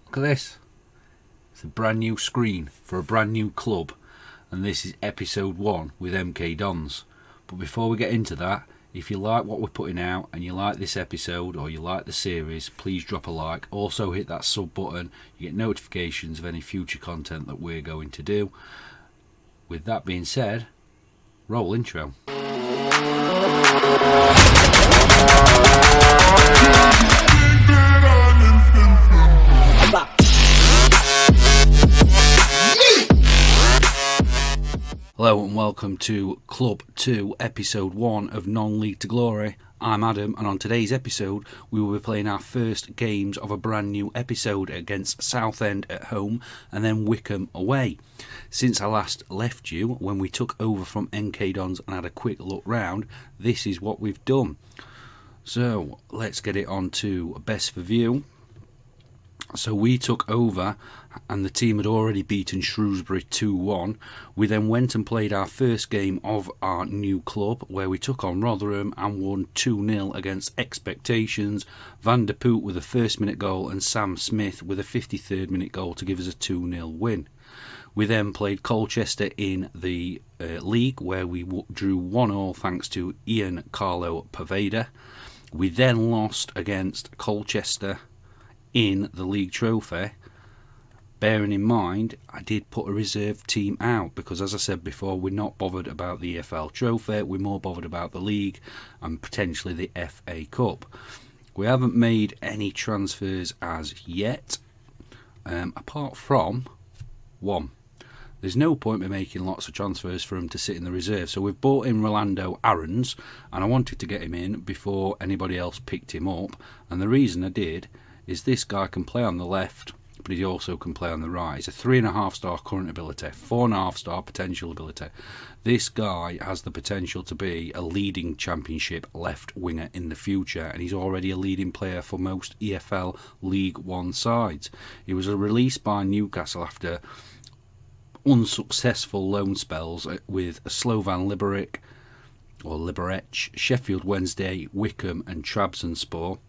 Look at this. It's a brand new screen for a brand new club, and this is episode 1 with MK Dons. But before we get into that, if you like what we're putting out and you like this episode or you like the series, please drop a like. Also hit that sub button. You get notifications of any future content that we're going to do. With that being said, roll intro. Hello and welcome to Club 2, Episode 1 of Non-League to Glory. I'm Adam, and on today's episode we will be playing our first games of a brand new episode against Southend at home and then Wycombe away. Since I last left you, when we took over from NK Dons and had a quick look round, this is what we've done. So let's get it on to Best for View. So we took over and the team had already beaten Shrewsbury 2-1. We then went and played our first game of our new club where we took on Rotherham and won 2-0 against expectations. Van der Poot with a first minute goal and Sam Smith with a 53rd minute goal to give us a 2-0 win. We then played Colchester in the league where we drew 1-1 thanks to Ian Carlo Poveda. We then lost against Colchester in the league trophy. Bearing in mind, I did put a reserve team out because, as I said before, we're not bothered about the EFL trophy, we're more bothered about the league and potentially the FA Cup. We haven't made any transfers as yet, apart from one. There's no point in making lots of transfers for him to sit in the reserve, so we've bought in Rolando Aarons, and I wanted to get him in before anybody else picked him up, and the reason I did is this guy can play on the left, but he also can play on the right. He's a 3.5 star current ability, 4.5 star potential ability. This guy has the potential to be a leading championship left winger in the future, and he's already a leading player for most EFL League One sides. He was released by Newcastle after unsuccessful loan spells with Slovan Liberec, Sheffield Wednesday, Wycombe and Trabzonspor.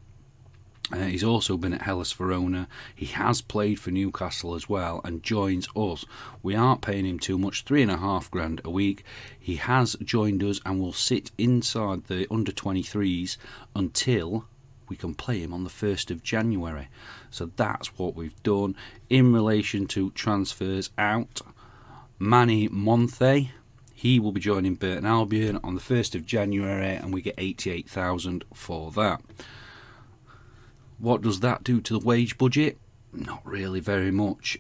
He's also been at Hellas Verona. He has played for Newcastle as well and joins us. We aren't paying him too much, $3,500 a week. He has joined us and will sit inside the under-23s until we can play him on the 1st of January. So that's what we've done. In relation to transfers out, Manny Monthe, he will be joining Burton Albion on the 1st of January and we get $88,000 for that. What does that do to the wage budget? Not really very much.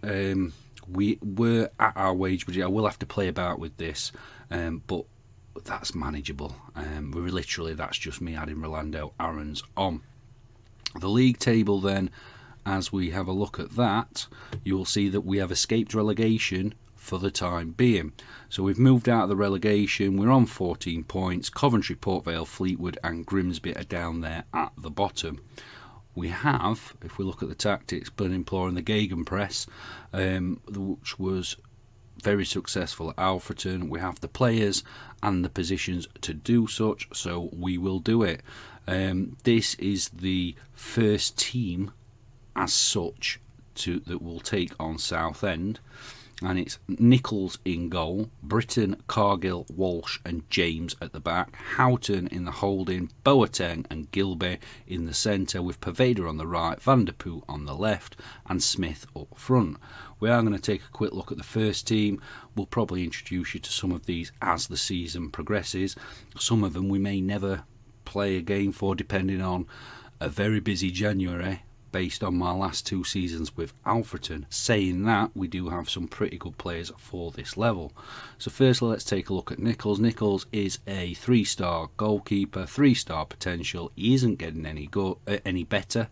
We were at our wage budget. I will have to play about with this, but that's manageable. That's just me adding Rolando Aarons on. The league table then, as we have a look at that, you will see that we have escaped relegation for the time being. So we've moved out of the relegation. We're on 14 points. Coventry, Port Vale, Fleetwood and Grimsby are down there at the bottom. We have, if we look at the tactics, been employing the Gegenpress, which was very successful at Alfreton. We have the players and the positions to do such, so we will do it. This is the first team as such that will take on Southend. And it's Nichols in goal, Britton, Cargill, Walsh and James at the back, Houghton in the holding, Boateng and Gilby in the centre with Poveda on the right, Van der Poot on the left and Smith up front. We are going to take a quick look at the first team. We'll probably introduce you to some of these as the season progresses. Some of them we may never play a game for, depending on a very busy January, based on my last 2 seasons with Alfreton. Saying that, we do have some pretty good players for this level. So firstly, let's take a look at Nichols. Nichols is a 3-star goalkeeper, 3-star potential. He isn't getting any better.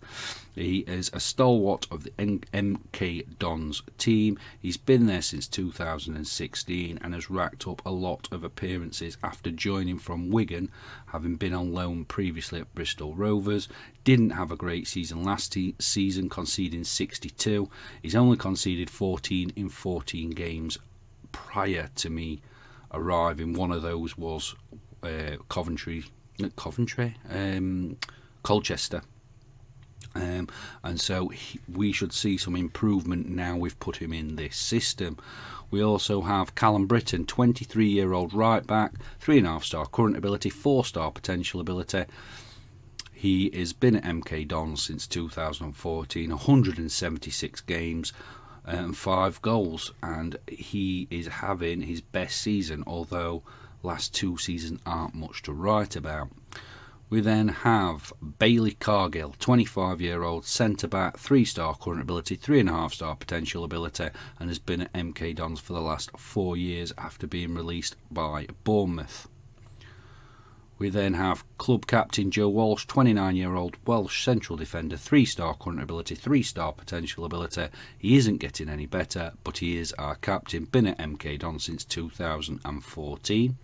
He is a stalwart of the MK Dons team. He's been there since 2016 and has racked up a lot of appearances after joining from Wigan, having been on loan previously at Bristol Rovers. Didn't have a great season last season, conceding 62. He's only conceded 14 in 14 games prior to me arriving. One of those was Colchester. And so we should see some improvement now we've put him in this system. We also have Callum Britton, 23-year-old right back, 3.5-star current ability, 4-star potential ability. He has been at MK Dons since 2014, 176 games and 5 goals, and he is having his best season, although last 2 seasons aren't much to write about. We then have Bailey Cargill, 25-year-old centre-back, 3-star current ability, 3.5-star potential ability, and has been at MK Dons for the last 4 years after being released by Bournemouth. We then have club captain Joe Walsh, 29-year-old Welsh central defender, 3-star current ability, 3-star potential ability. He isn't getting any better, but he is our captain, been at MK Dons since 2014.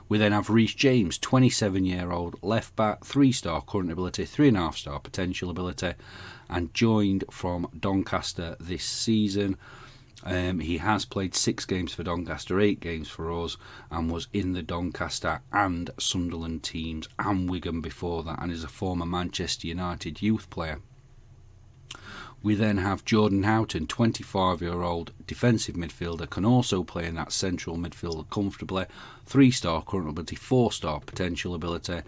We then have Reece James, 27-year-old left back, 3-star current ability, 3.5-star potential ability, and joined from Doncaster this season. He has played 6 games for Doncaster, 8 games for us, and was in the Doncaster and Sunderland teams and Wycombe before that, and is a former Manchester United youth player. We then have Jordan Houghton, 25-year-old defensive midfielder, can also play in that central midfielder comfortably, 3-star current ability, 4-star potential ability.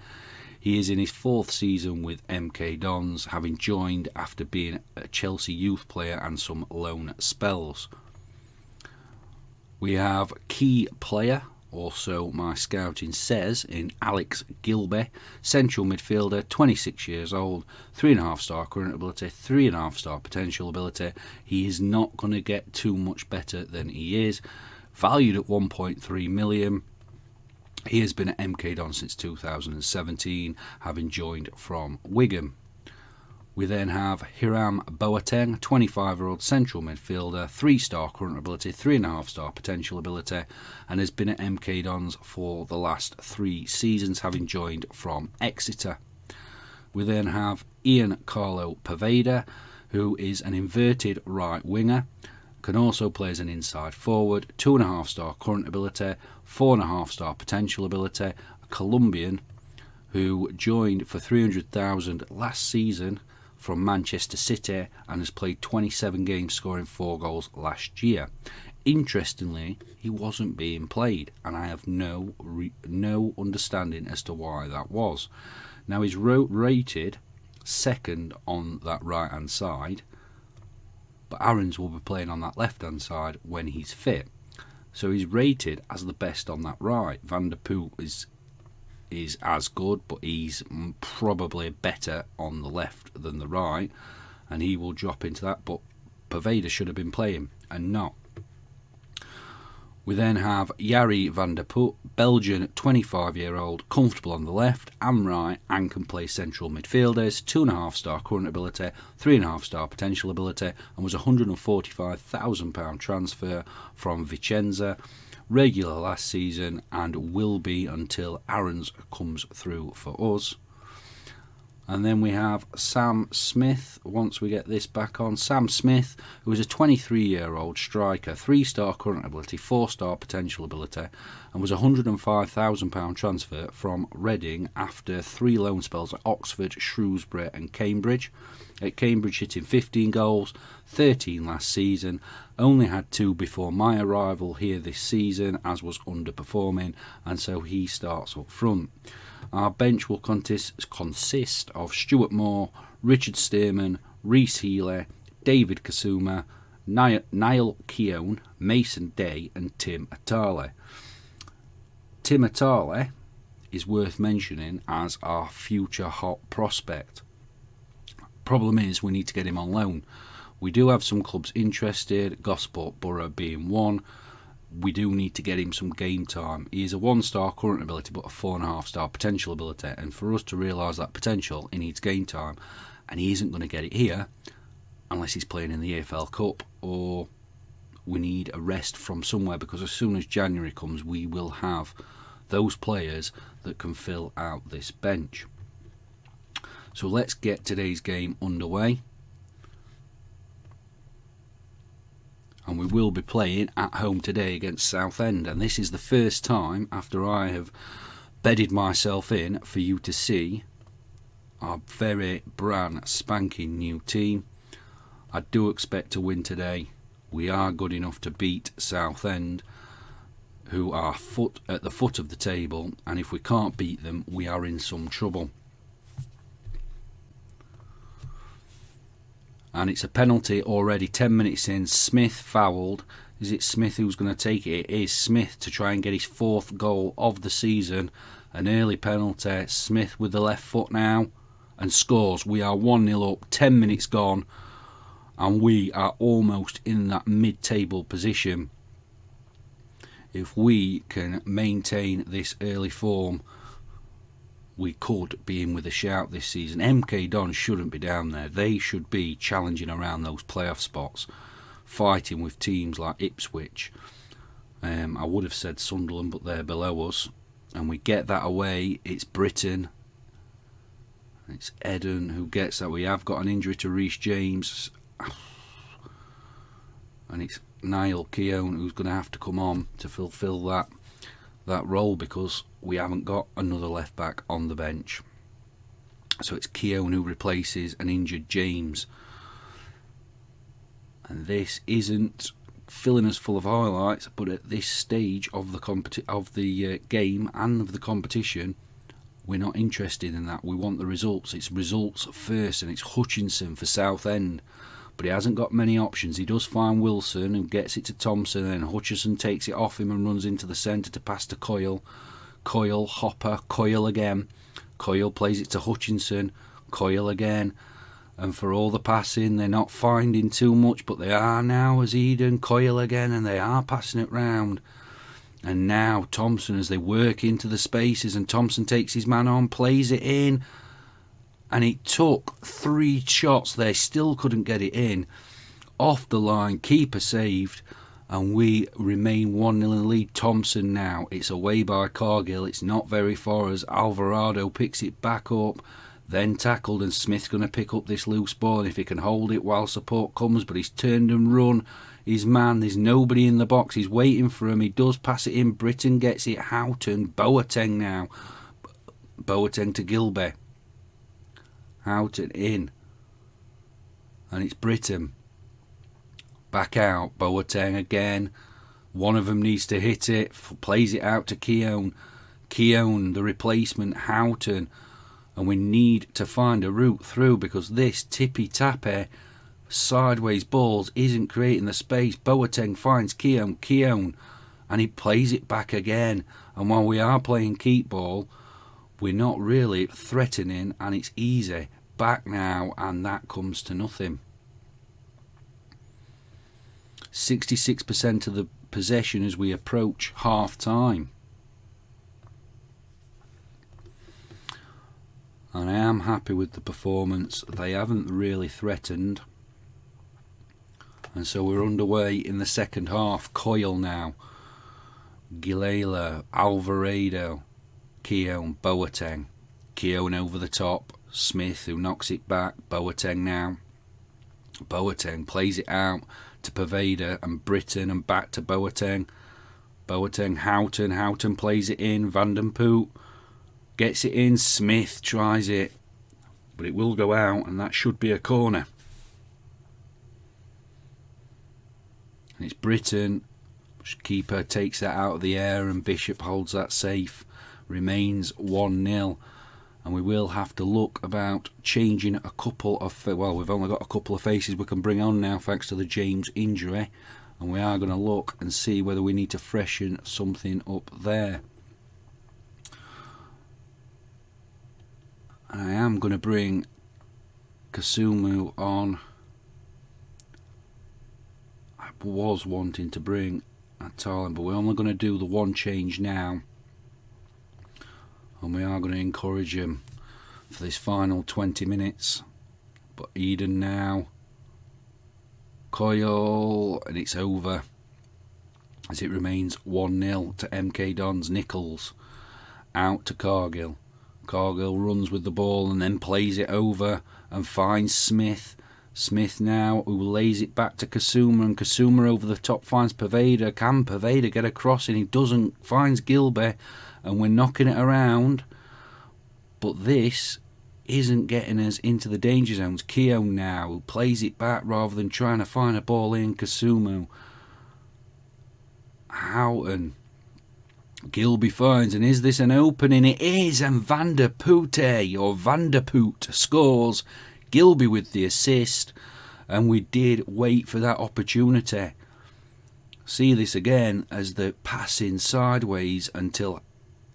He is in his 4th season with MK Dons, having joined after being a Chelsea youth player and some loan spells. We have key player, also my scouting says, in Alex Gilbey, central midfielder, 26 years old, 3.5-star current ability, 3.5-star potential ability. He is not going to get too much better than he is. Valued at 1.3 million. He has been at MK Dons since 2017, having joined from Wycombe. We then have Hiram Boateng, 25-year-old central midfielder, 3-star current ability, 3.5-star potential ability, and has been at MK Dons for the last 3 seasons, having joined from Exeter. We then have Ian Carlo Poveda, who is an inverted right winger, can also play as an inside forward, 2.5-star current ability, 4.5-star potential ability, a Colombian who joined for 300,000 last season from Manchester City and has played 27 games, scoring 4 goals last year. Interestingly, he wasn't being played, and I have no understanding as to why that was. Now he's rated second on that right hand side, but Aarons will be playing on that left hand side when he's fit. So he's rated as the best on that right. Van der Poel is as good, but he's probably better on the left than the right, and he will drop into that, but Poveda should have been playing and not. We then have Jari van der Poel, Belgian, 25-year-old, comfortable on the left and right, and can play central midfielders, 2.5-star current ability, 3.5-star potential ability, and was a £145,000 transfer from Vicenza, regular last season, and will be until Aarons comes through for us. And then we have Sam Smith, once we get this back on. Sam Smith, who is a 23-year-old striker, 3-star current ability, 4-star potential ability, and was a £105,000 transfer from Reading after 3 loan spells at Oxford, Shrewsbury and Cambridge. At Cambridge, hitting 15 goals, 13 last season, only had 2 before my arrival here this season, as was underperforming, and so he starts up front. Our bench will consist of Stuart Moore, Richard Stearman, Rhys Healey, David Kasuma, Niall Keown, Mason Day and Tim Atali. Tim Atali is worth mentioning as our future hot prospect. Problem is, we need to get him on loan. We do have some clubs interested, Gosport Borough being one. We do need to get him some game time. He is a 1-star current ability but a 4.5-star potential ability, and for us to realise that potential, he needs game time, and he isn't going to get it here unless he's playing in the AFL Cup, or we need a rest from somewhere, because as soon as January comes we will have those players that can fill out this bench. So let's get today's game underway. And we will be playing at home today against Southend, and this is the first time after I have bedded myself in for you to see our very brand spanking new team. I do expect to win today. We are good enough to beat Southend, who are at the foot of the table, and if we can't beat them, we are in some trouble. And it's a penalty already 10 minutes in. Smith fouled. Is it Smith who's going to take it? It is Smith to try and get his 4th goal of the season. An early penalty. Smith with the left foot now and scores. We are 1-0 up, 10 minutes gone, and we are almost in that mid-table position. If we can maintain this early form, we could be in with a shout this season. MK Dons shouldn't be down there. They should be challenging around those playoff spots, fighting with teams like Ipswich. I would have said Sunderland, but they're below us. And we get that away. It's Britain. It's Eden who gets that. We have got an injury to Reece James. And it's Niall Keown who's going to have to come on to fulfil that role, because we haven't got another left back on the bench. So it's Keown who replaces an injured James. And this isn't filling us full of highlights, but at this stage of the game and of the competition, we're not interested in that. We want the results. It's results first, and it's Hutchinson for Southend. But he hasn't got many options. He does find Wilson, who gets it to Thompson, and Hutchinson takes it off him and runs into the centre to pass to Coyle. Coyle, Hopper, Coyle again. Coyle plays it to Hutchinson. Coyle again. And for all the passing, they're not finding too much, but they are now as Eden. Coyle again, and they are passing it round. And now Thompson, as they work into the spaces, and Thompson takes his man on, plays it in. And it took 3 shots. They still couldn't get it in. Off the line, keeper saved, and we remain 1-0 in the lead. Thompson now. It's away by Cargill. It's not very far as Alvarado picks it back up. Then tackled, and Smith's going to pick up this loose ball, and if he can hold it while support comes, but he's turned and run his man. There's nobody in the box. He's waiting for him. He does pass it in. Britain gets it. Houghton. Boateng now. Boateng to Gilbey. Houghton in, and it's Britain back out. Boateng again. One of them needs to hit it. Plays it out to Keown. Keown, the replacement. Houghton, and we need to find a route through, because this tippy-tappy sideways balls isn't creating the space. Boateng finds Keown, and he plays it back again. And while we are playing keep ball, we're not really threatening, and it's easy. Back now, and that comes to nothing. 66% of the possession as we approach half time. And I am happy with the performance. They haven't really threatened. And so we're underway in the second half. Coyle now. Gilela, Alvarado, Keown, Boateng. Keown over the top. Smith, who knocks it back. Boateng now. Boateng plays it out to Pervader and Britain, and back to Boateng. Boateng, Houghton. Houghton plays it in. Van den Poot gets it in. Smith tries it, but it will go out, and that should be a corner. And it's Britain. Keeper takes that out of the air, and Bishop holds that safe. Remains 1-0. And we will have to look about changing a couple of... Well, we've only got a couple of faces we can bring on now, thanks to the James injury. And we are going to look and see whether we need to freshen something up there. And I am going to bring Kasumu on. I was wanting to bring Atalin, but we're only going to do the one change now. And we are going to encourage him for this final 20 minutes. But Eden now. Coyle, and it's over as it remains 1-0 to MK Dons. Nichols out to Cargill. Cargill runs with the ball and then plays it over and finds Smith. Smith now, who lays it back to Kasuma, and Kasuma over the top finds Pervader. Can Pervader get across? And he doesn't. Finds Gilbey, and we're knocking it around. But this isn't getting us into the danger zones. Keown now, who plays it back rather than trying to find a ball in. Kasumu. Houghton. Gilby finds, and is this an opening? It is, and Van der Poot scores. Gilby with the assist, and we did wait for that opportunity. See this again as the passing sideways until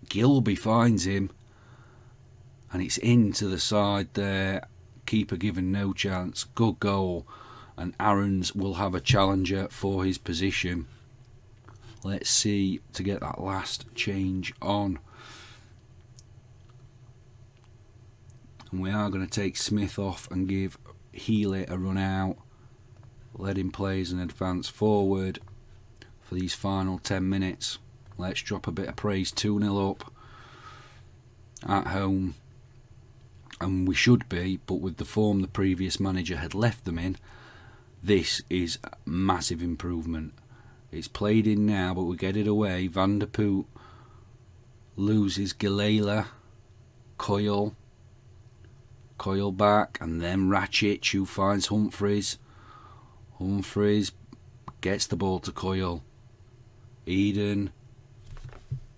Gilby finds him, and it's into the side there. Keeper given no chance. Good goal, and Aarons will have a challenger for his position. Let's see to get that last change on. And we are going to take Smith off and give Healy a run out. Let him play as an advance forward for these final 10 minutes. Let's drop a bit of praise. 2-0 up at home. And we should be, but with the form the previous manager had left them in, this is a massive improvement. It's played in now, but we get it away. Van der Poot loses Galila. Coyle back, and then Ratchet, who finds Humphreys. Humphreys gets the ball to Coyle. Eden.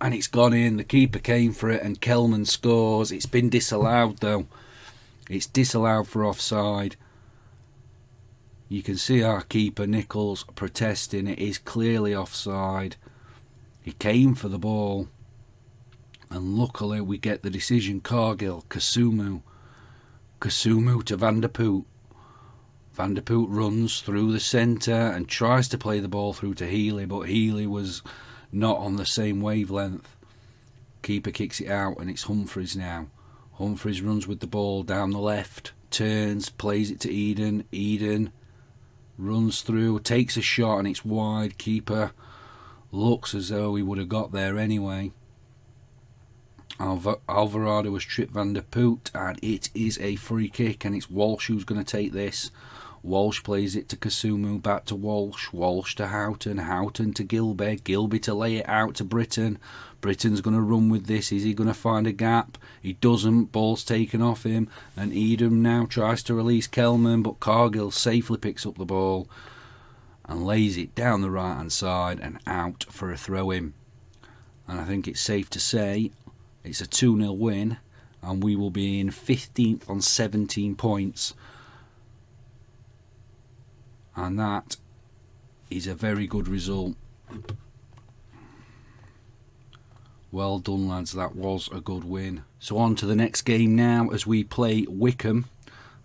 And it's gone in. The keeper came for it, and Kelman scores. It's been disallowed, though. It's disallowed for offside. You can see our keeper, Nichols, protesting. It is clearly offside. He came for the ball. And luckily we get the decision. Cargill, Kasumu to Van der Poot. Van der Poot runs through the centre and tries to play the ball through to Healy, but Healy was not on the same wavelength. Keeper kicks it out, and it's Humphreys now. Humphreys runs with the ball down the left, turns, plays it to Eden. Eden runs through, takes a shot, and it's wide. Keeper looks as though he would have got there anyway. Alvarado has tripped Van der Poot, and it is a free kick, and it's Walsh who's going to take this. Walsh plays it to Kasumu, back to Walsh. Walsh to Houghton. Houghton to Gilby. Gilby to lay it out to Britton. Britton's going to run with this. Is he going to find a gap? He doesn't. Ball's taken off him, and Edom now tries to release Kelman, but Cargill safely picks up the ball and lays it down the right hand side and out for a throw-in. And I think it's safe to say it's a 2-0 win, and we will be in 15th on 17 points. And that is a very good result. Well done, lads. That was a good win. So on to the next game now as we play Wycombe.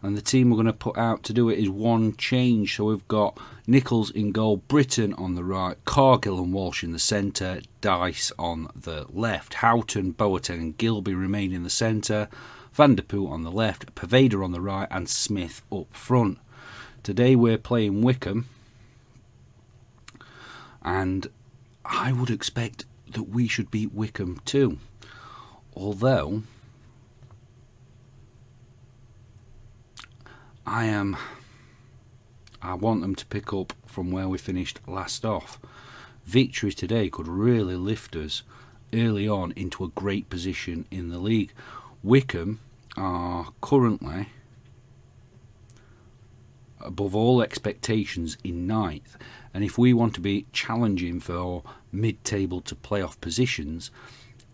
And the team we're going to put out to do it is one change. So we've got Nichols in goal, Britton on the right, Cargill and Walsh in the centre, Dice on the left, Houghton, Boateng and Gilby remain in the centre, Van der Poot on the left, Paveda on the right and Smith up front. Today we're playing Wycombe, and I would expect that we should beat Wycombe too. Although I want them to pick up from where we finished last off. Victory today could really lift us early on into a great position in the league. Wycombe are currently above all expectations in ninth, and if we want to be challenging for mid-table to playoff positions,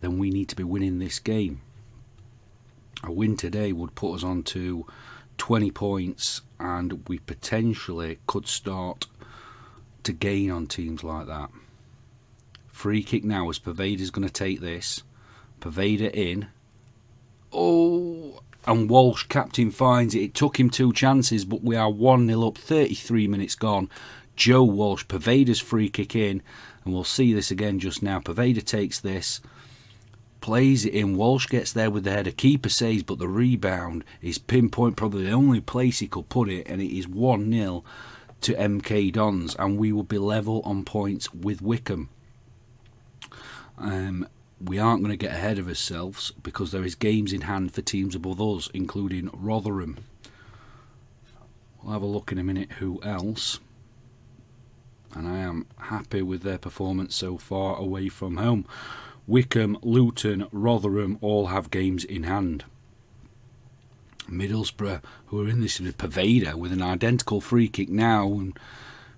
then we need to be winning this game. A win today would put us on to 20 points, and we potentially could start to gain on teams like that. Free kick now as Paveda's going to take this. Paveda in. Oh, and Walsh, captain, finds it. It took him 2 chances, but we are 1-0 up, 33 minutes gone. Joe Walsh, Paveda's free kick in, and we'll see this again just now. Paveda takes this, plays it in. Walsh gets there with the header. Keeper saves, but the rebound is pinpoint, probably the only place he could put it, and it is 1-0 to MK Dons, and we will be level on points with Wycombe. We aren't going to get ahead of ourselves because there is games in hand for teams above us, including Rotherham. We'll have a look in a minute who else. And I am happy with their performance so far away from home. Wycombe, Luton, Rotherham all have games in hand. Middlesbrough, who are in this with Pervader with an identical free kick now and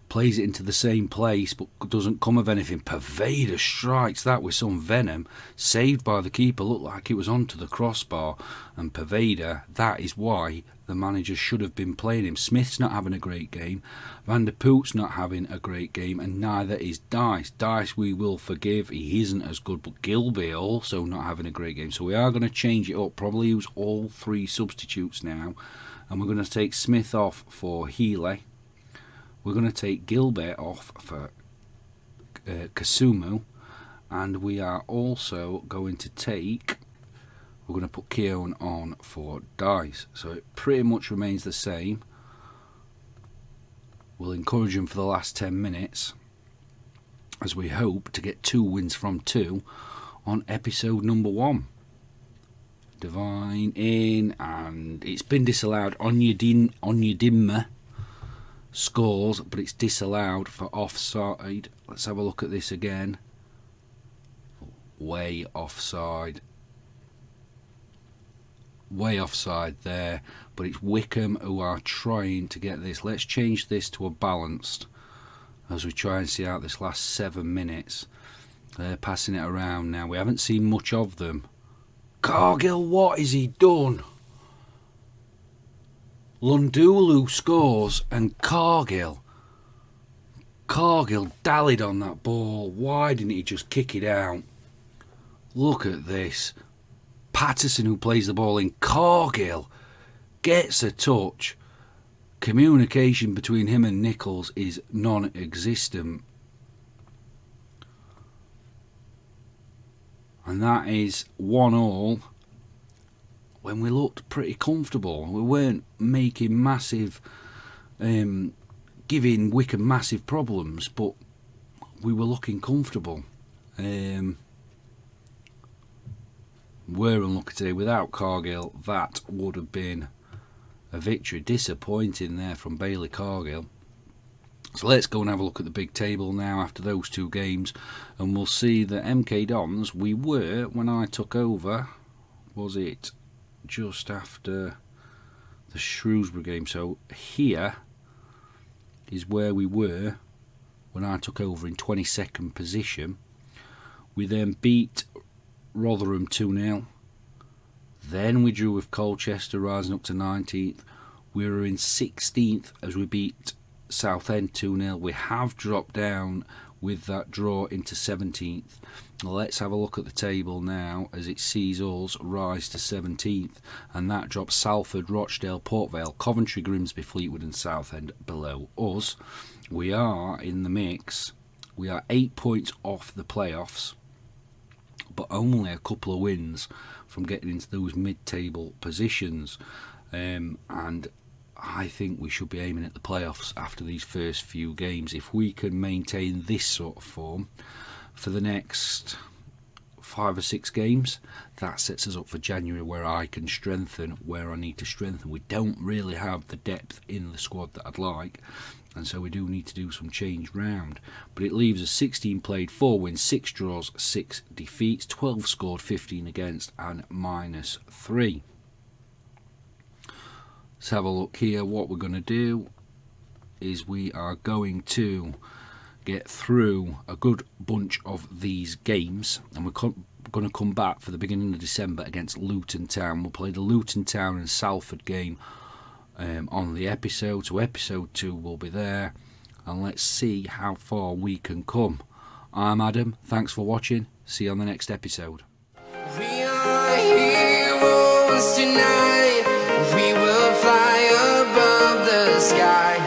plays it into the same place but doesn't come of anything. Pervader strikes that with some venom, saved by the keeper, looked like it was onto the crossbar, and Pervader, that is why the manager should have been playing him. Smith's not having a great game, Van der Poot's not having a great game, and neither is Dice. Dice we will forgive, he isn't as good, but Gilby also not having a great game, so we are going to change it up, probably use all 3 substitutes now, and we're going to take Smith off for Healy. We're going to take Gilbert off for Kasumu, and we are also going to take, we're going to put Keown on for Dice. So it pretty much remains the same. We'll encourage him for the last 10 minutes as we hope to get 2 wins from 2 on episode number 1. Divine in, and it's been disallowed. Onyedinma scores, but it's disallowed for offside. Let's have a look at this again. Way offside there, but it's Wycombe who are trying to get this. Let's change this to a balanced as we try and see out this last 7 minutes. They're passing it around now. We haven't seen much of them. Cargill, what has he done? Lundulu scores, and Cargill dallied on that ball. Why didn't he just kick it out? Look at this. Patterson, who plays the ball in, Cargill gets a touch. Communication between him and Nichols is non-existent. And that is 1-1. When we looked pretty comfortable, we weren't making massive, giving Wycombe massive problems, but we were looking comfortable. We're unlucky today. Without Cargill, that would have been a victory. Disappointing there from Bailey Cargill. So let's go and have a look at the big table now after those 2 games, and we'll see that MK Dons, we were, when I took over, was it just after the Shrewsbury game? So here is where we were when I took over, in 22nd position. We then beat Rotherham 2-0. Then we drew with Colchester, rising up to 19th. We were in 16th as we beat Southend 2-0. We have dropped down with that draw into 17th. Let's have a look at the table now as it sees us rise to 17th, and that drops Salford, Rochdale, Port Vale, Coventry, Grimsby, Fleetwood and Southend below us. We are in the mix. We are 8 points off the playoffs, but only a couple of wins from getting into those mid-table positions, and I think we should be aiming at the playoffs after these first few games. If we can maintain this sort of form for the next 5 or 6 games, that sets us up for January, where I can strengthen where I need to strengthen. We don't really have the depth in the squad that I'd like, and so we do need to do some change round. But it leaves us 16 played, 4 wins, 6 draws, 6 defeats, 12 scored, 15 against and -3. Let's have a look here. What we're going to do is we are going to get through a good bunch of these games, and we're going to come back for the beginning of December against Luton Town. We'll play the Luton Town and Salford game on the episode, so episode 2 will be there, and let's see how far we can come. I'm Adam, thanks for watching, see you on the next episode. We are heroes tonight, we will fly above the sky.